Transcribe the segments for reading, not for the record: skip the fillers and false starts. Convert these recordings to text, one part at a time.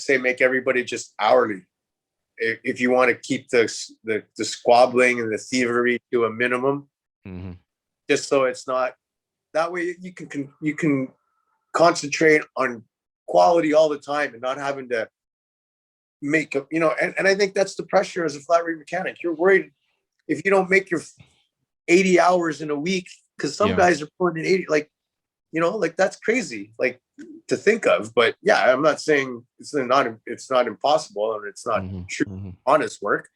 say make everybody just hourly. If you want to keep the squabbling and the thievery to a minimum, just so it's not that way, you can concentrate on quality all the time and not having to make a, and I think that's the pressure as a flat rate mechanic. You're worried if you don't make your 80 hours in a week, because some guys are putting in 80, like that's crazy, like to think of. But yeah, I'm not saying it's not impossible and it's not true honest work.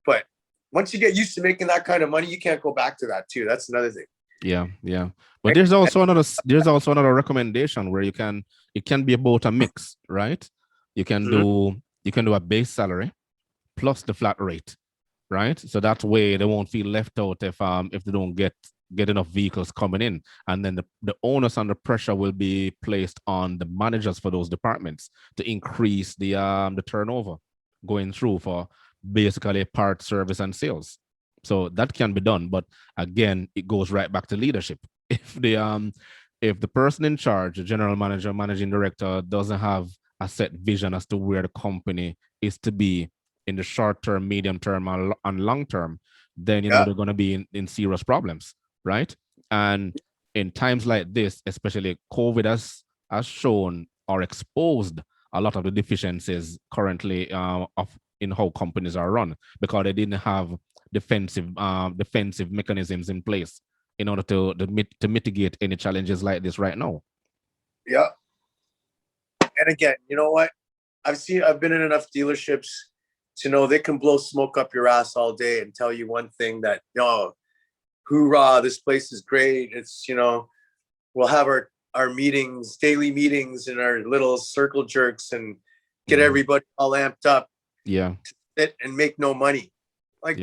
But once you get used to making that kind of money, you can't go back to that too. That's another thing. Yeah. But there's also another recommendation where it can be about a mix, right? You can do a base salary plus the flat rate, right? So that way they won't feel left out if they don't get enough vehicles coming in, and then the onus and the pressure will be placed on the managers for those departments to increase the turnover going through for basically part, service, and sales. So that can be done, but again, it goes right back to leadership. If the person in charge, the general manager, managing director, doesn't have a set vision as to where the company is to be in the short term, medium term, and long term, then they're going to be in serious problems, right? And in times like this, especially COVID has shown or exposed a lot of the deficiencies currently in how companies are run, because they didn't have defensive mechanisms in place in order to mitigate any challenges like this right now. Yeah. And again, you know what? I've been in enough dealerships to know they can blow smoke up your ass all day and tell you one thing that, hoorah, this place is great. It's, we'll have our meetings, daily meetings and our little circle jerks and get everybody all amped up. Yeah. To sit and make no money. Like,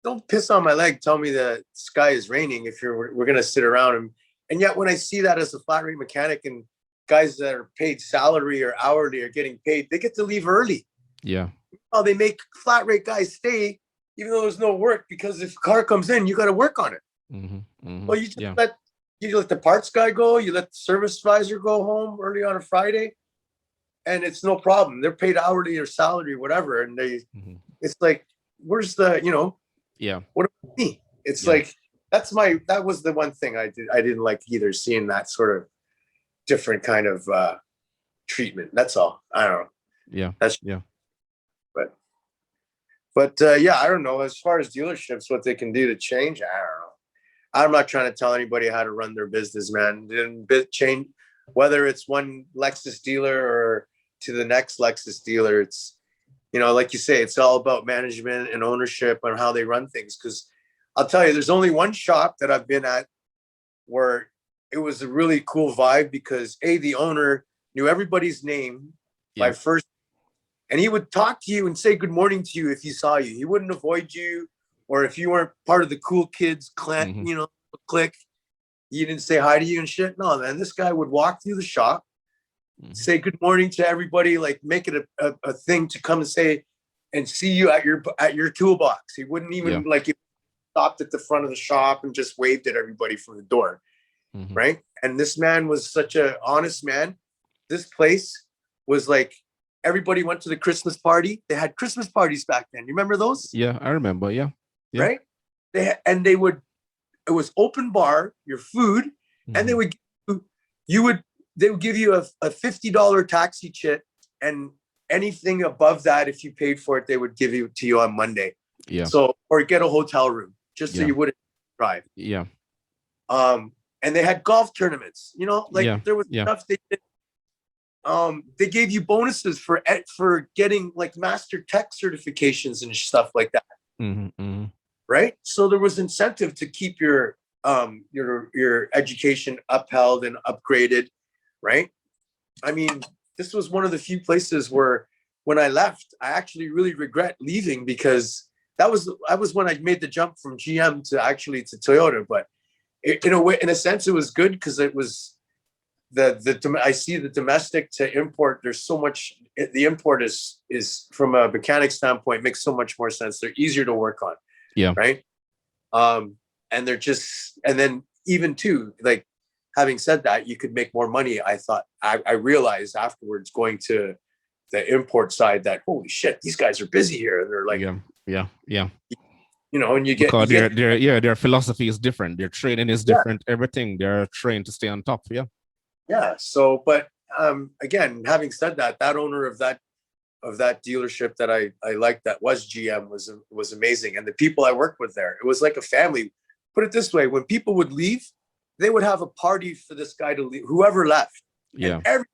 don't piss on my leg. Tell me the sky is raining if we're going to sit around. And yet when I see that as a flat rate mechanic and guys that are paid salary or hourly are getting paid, they get to leave early. Yeah. Oh, they make flat rate guys stay even though there's no work, because if a car comes in, you got to work on it. Well, you just let the parts guy go, you let the service advisor go home early on a Friday, and it's no problem. They're paid hourly or salary, whatever. And it's like, where's the, what about me? It's like, that was the one thing I didn't like either, seeing that sort of different kind of treatment. That's all. I don't know. Yeah. But I don't know. As far as dealerships, what they can do to change, I don't know. I'm not trying to tell anybody how to run their business, man. Change, whether it's one Lexus dealer or to the next Lexus dealer. It's, like you say, it's all about management and ownership and how they run things. Because I'll tell you, there's only one shop that I've been at where it was a really cool vibe, because the owner knew everybody's name by first. And he would talk to you and say good morning to you if he saw you. He wouldn't avoid you, or if you weren't part of the cool kids clan, clique, he didn't say hi to you and shit. No, man, this guy would walk through the shop, say good morning to everybody, like make it a thing to come and say and see you at your toolbox. He wouldn't even he stopped at the front of the shop and just waved at everybody from the door, right? And this man was such an honest man. This place was like, everybody went to the Christmas party. They had Christmas parties back then. You remember those? Yeah, I remember. Yeah. Right? It was open bar, your food, and they would give you a $50 taxi chit, and anything above that, if you paid for it, they would give it to you on Monday. Yeah. So, or get a hotel room just so you wouldn't drive. Yeah. And they had golf tournaments, there was stuff they did. They gave you bonuses for getting like master tech certifications and stuff like that. Right? So there was incentive to keep your education upheld and upgraded, right? I mean, this was one of the few places where when I left, I actually really regret leaving, because that was when I made the jump from GM to Toyota. But in a sense, it was good, because it was I see the domestic to import. There's so much. The import is from a mechanic standpoint makes so much more sense. They're easier to work on. Yeah. Right. And they're and then even too, like having said that, you could make more money. I realized afterwards going to the import side that holy shit, these guys are busy here. And they're like, yeah. and you Because get their philosophy is different. Their training is different. Everything, they're trained to stay on top. Yeah. Yeah. So, but again, having said that, that owner of that dealership that I liked that was GM was amazing. And the people I worked with there, it was like a family. Put it this way, when people would leave, they would have a party for this guy to leave, whoever left. Yeah. And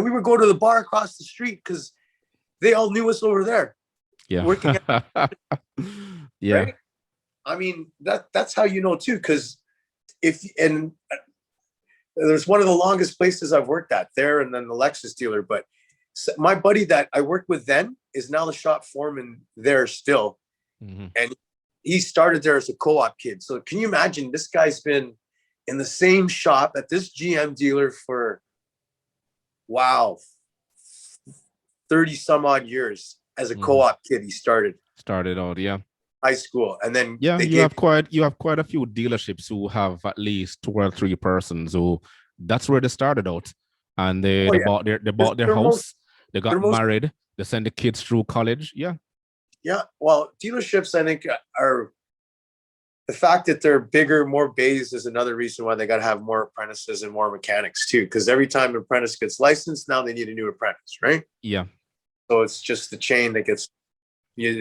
we would go to the bar across the street because they all knew us over there. Yeah. Working yeah. Right? I mean, that's how you know too, because there's one of the longest places I've worked at there, and then the Lexus dealer. But my buddy that I worked with then is now the shop foreman there still. Mm-hmm. And he started there as a co-op kid. So can you imagine, this guy's been in the same shop at this GM dealer for, 30 some odd years. As a co-op kid, he started out, yeah. High school. And then you have quite a few dealerships who have at least 2 or 3 persons who that's where they started out. And they bought their house, they got married, they sent the kids through college. Yeah. Yeah. Well, dealerships, I think, are the fact that they're bigger, more bays is another reason why they got to have more apprentices and more mechanics too. Because every time an apprentice gets licensed, now they need a new apprentice, right? Yeah. So it's just the chain that gets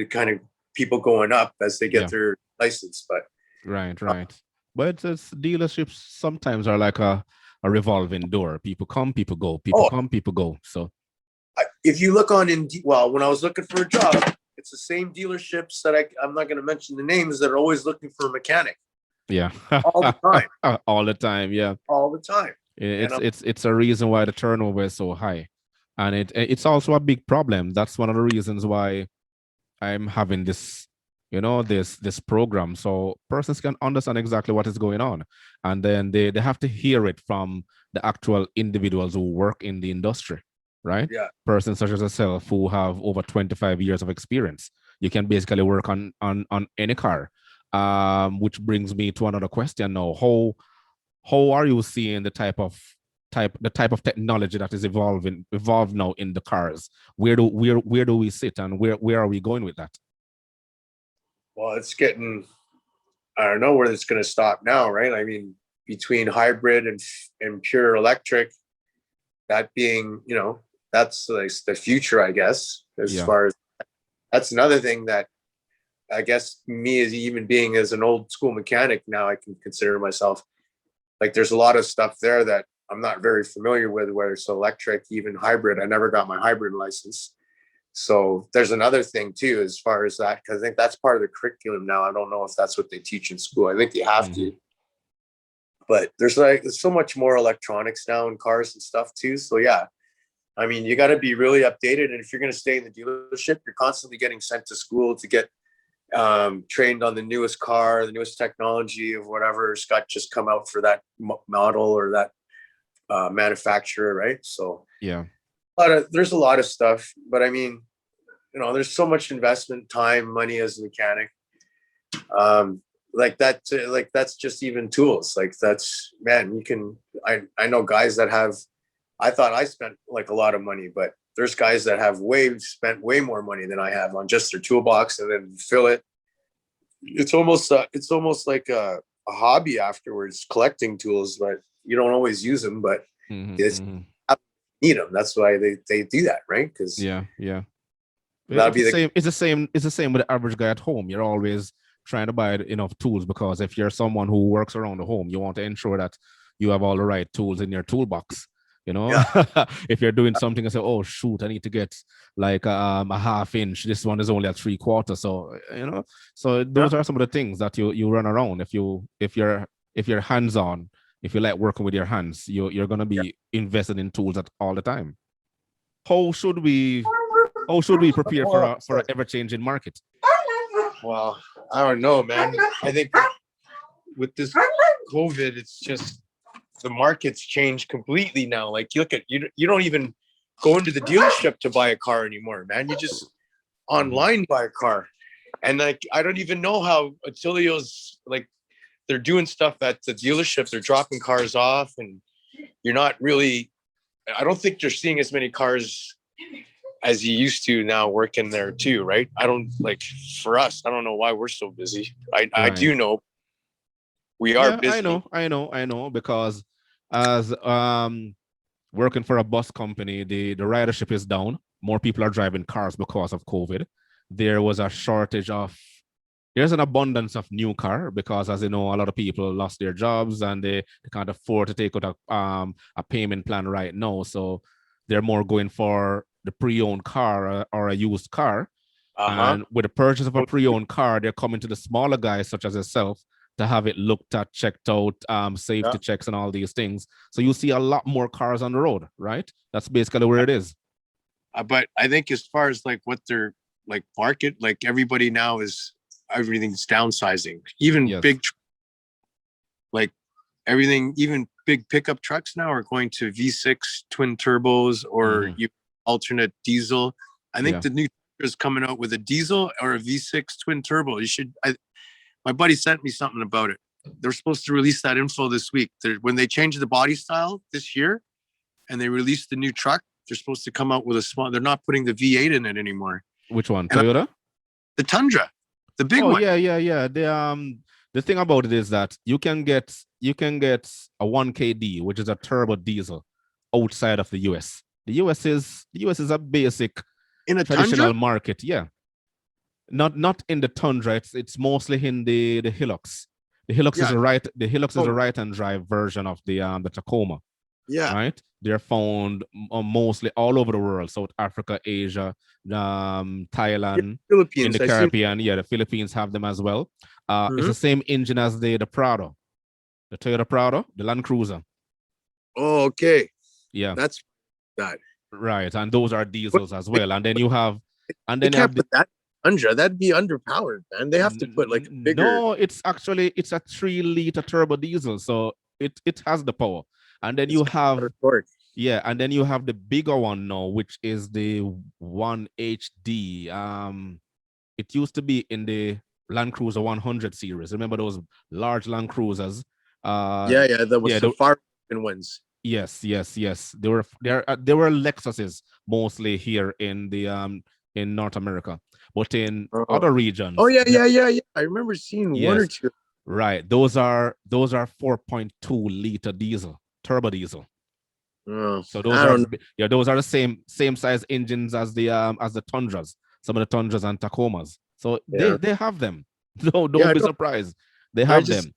kind of people going up as they get their license. But right. But it's dealerships sometimes are like a revolving door. People come, people go. People come, people go. So if you look on when I was looking for a job, it's the same dealerships that I'm not going to mention the names, that are always looking for a mechanic. Yeah. All the time. All the time. Yeah. All the time. It's a reason why the turnover is so high. And it's also a big problem. That's one of the reasons why I'm having this, this program. So persons can understand exactly what is going on. And then they have to hear it from the actual individuals who work in the industry. Right? Yeah. Persons such as yourself who have over 25 years of experience. You can basically work on any car. Which brings me to another question now. How are you seeing the type of technology that is evolved now in the cars? Where do we sit, and where are we going with that? Well, it's getting, I don't know where it's going to stop now, right? I mean, between hybrid and pure electric, that being, that's like the future, I guess, as far as that's another thing that I guess me as even being as an old school mechanic now, I can consider myself like, there's a lot of stuff there that I'm not very familiar with, whether it's electric, even hybrid. I never got my hybrid license. So there's another thing too, as far as that, because I think that's part of the curriculum now. I don't know if that's what they teach in school. I think you have to. But there's so much more electronics now in cars and stuff too. So yeah, I mean, you got to be really updated. And if you're going to stay in the dealership, you're constantly getting sent to school to get trained on the newest car, the newest technology of whatever's got just come out for that model or that manufacturer, right? So yeah, there's a lot of stuff. But I mean, there's so much investment, time, money as a mechanic. That's just even tools. Like that's, man, you can, I know guys that have, I thought I spent like a lot of money, but there's guys that have spent way more money than I have on just their toolbox, and then fill it. It's almost like a hobby afterwards, collecting tools, but you don't always use them, but it's need them. That's why they do that, right? Because it's the same with the average guy at home. You're always trying to buy enough tools, because if you're someone who works around the home, you want to ensure that you have all the right tools in your toolbox. If you're doing something and say, oh shoot, I need to get like a 1/2 inch, this one is only a 3/4. So so those are some of the things that you run around. If you're hands-on, if you like working with your hands, you're going to be invested in tools all the time. How should we prepare for an ever-changing market? Well, I don't know, man. I think with this COVID, it's just the market's changed completely now. Like, you look at, you don't even go into the dealership to buy a car anymore, man. You just online buy a car. And like, I don't even know how Attilio's, like, they're doing stuff at the dealership. They're dropping cars off, and you're not really. I don't think you're seeing as many cars as you used to now working there too, right? I don't like for us. I don't know why we're so busy. I do know we are busy. I know, because as working for a bus company, the ridership is down. More people are driving cars because of COVID. There was a shortage of. There's an abundance of new car because, as you know, a lot of people lost their jobs and they can't afford to take out a payment plan right now. So they're more going for the pre-owned car or a used car. And with the purchase of a pre-owned car, they're coming to the smaller guys such as yourself to have it looked at, checked out, safety checks and all these things. So you see a lot more cars on the road, right? That's basically where it is. But I think as far as like what they're like market, like everybody now is everything's downsizing. Even big, like everything, even big pickup trucks now are going to V6 twin turbos or alternate diesel. I think the new is coming out with a diesel or a V6 twin turbo. You should. My buddy sent me something about it. They're supposed to release that info this week. When they changed the body style this year, and they released the new truck, they're supposed to come out with a small. They're not putting the V8 in it anymore. Which one? Toyota? The Tundra. The big one. Yeah. The thing about it is that you can get a 1KD, which is a turbo diesel, outside of the US. The US is a basic in a traditional Tundra? market. Yeah. Not in the Tundra. It's mostly in the Hilux. The Hilux is a right-hand drive version of the Tacoma. Yeah. Right. They're found mostly all over the world: South Africa, Asia, Thailand, Philippines, in the Caribbean. Yeah, the Philippines have them as well. It's the same engine as the Prado, the Toyota Prado, the Land Cruiser. Oh, okay. Yeah, that's that. Right, and those are diesels as well. And then you have, put that Tundra. That'd be underpowered, man. They have to put like a bigger. No, it's a 3-liter turbo diesel, so it has the power. And then you have and then you have the bigger one now, which is the 1HD. It used to be in the Land Cruiser 100 series. Remember those large Land Cruisers? The far ones. Yes. They were Lexuses mostly here in the in North America, but in other regions. Oh yeah. I remember seeing one or two. Right, those are 4.2 liter diesel, turbo diesel. So those are the same size engines as the Tundras, some of the Tundras and Tacomas. So they have them. Don't be surprised. They have them.